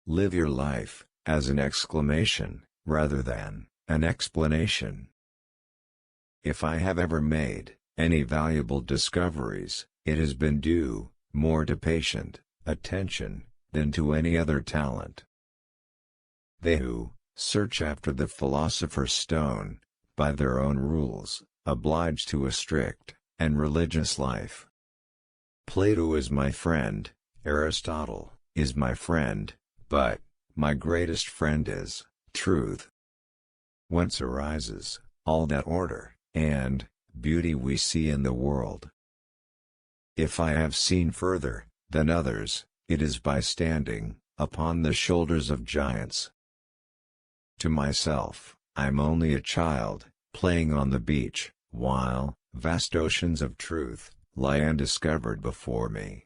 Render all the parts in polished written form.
Live your life as an exclamation, rather than an explanation. If I have ever made any valuable discoveries, it has been due more to patient attention than to any other talent. They who search after the philosopher's stone, by their own rules, obliged to a strict and religious life. Plato is my friend, Aristotle is my friend, but my greatest friend is truth. Whence arises all that order and beauty we see in the world. If I have seen further than others, it is by standing upon the shoulders of giants. To myself, I'm only a child, playing on the beach, while vast oceans of truth lie undiscovered before me.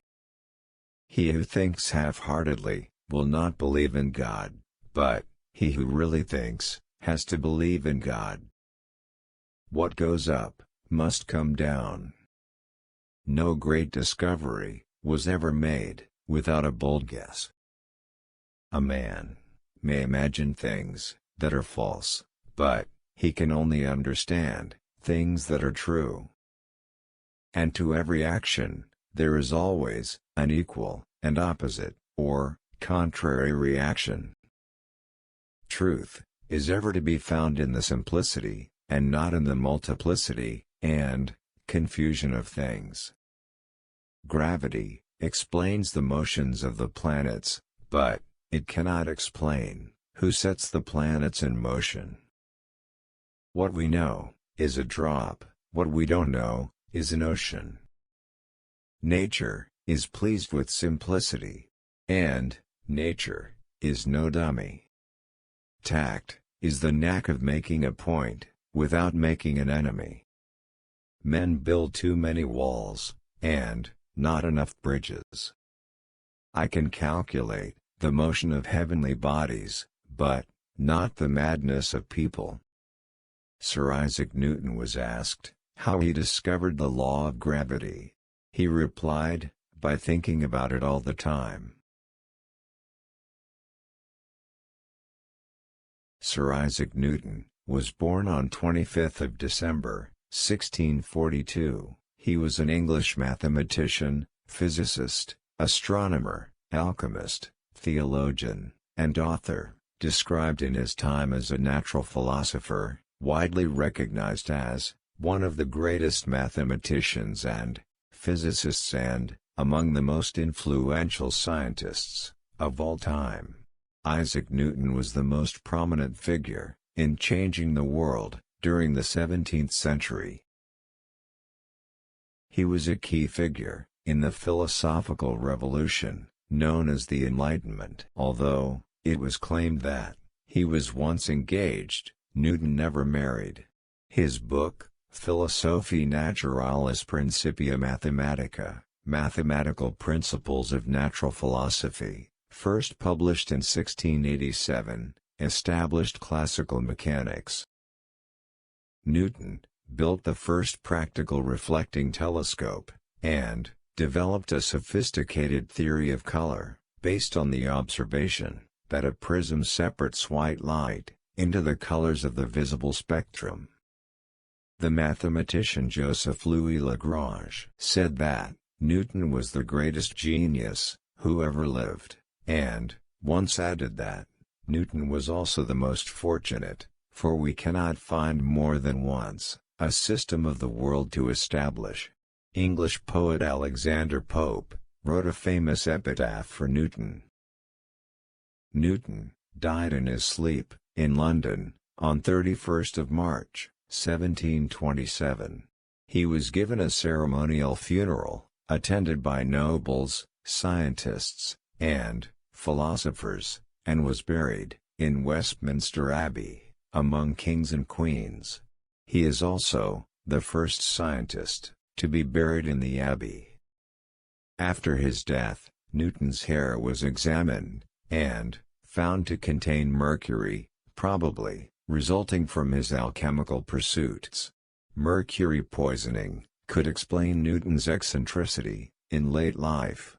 He who thinks half-heartedly will not believe in God, but he who really thinks has to believe in God. What goes up must come down. No great discovery was ever made without a bold guess. A man may imagine things that are false, but he can only understand things that are true. And to every action, there is always an equal and opposite, or contrary reaction. Truth is ever to be found in the simplicity, and not in the multiplicity and confusion of things. Gravity explains the motions of the planets, but it cannot explain who sets the planets in motion. What we know is a drop, what we don't know is an ocean. Nature is pleased with simplicity, and nature is no dummy. Tact is the knack of making a point without making an enemy. Men build too many walls, and not enough bridges. I can calculate the motion of heavenly bodies, but not the madness of people. Sir Isaac Newton was asked how he discovered the law of gravity. He replied, by thinking about it all the time. Sir Isaac Newton was born on 25th of December, 1642. He was an English mathematician, physicist, astronomer, alchemist, theologian, and author, described in his time as a natural philosopher, widely recognized as one of the greatest mathematicians and physicists and among the most influential scientists of all time. Isaac Newton was the most prominent figure in changing the world during the 17th century. He was a key figure in the philosophical revolution known as the Enlightenment. Although it was claimed that he was once engaged, Newton never married. His book, Philosophiae Naturalis Principia Mathematica, Mathematical Principles of Natural Philosophy, first published in 1687, established classical mechanics. Newton built the first practical reflecting telescope, and developed a sophisticated theory of color, based on the observation that a prism separates white light into the colors of the visible spectrum. The mathematician Joseph Louis Lagrange said that Newton was the greatest genius who ever lived, and once added that Newton was also the most fortunate, for we cannot find more than once a system of the world to establish. English poet Alexander Pope wrote a famous epitaph for Newton. Newton died in his sleep, in London, on 31st of March, 1727. He was given a ceremonial funeral, attended by nobles, scientists, and philosophers, and was buried in Westminster Abbey, among kings and queens. He is also the first scientist to be buried in the abbey. After his death, Newton's hair was examined, and found to contain mercury, probably resulting from his alchemical pursuits. Mercury poisoning could explain Newton's eccentricity in late life.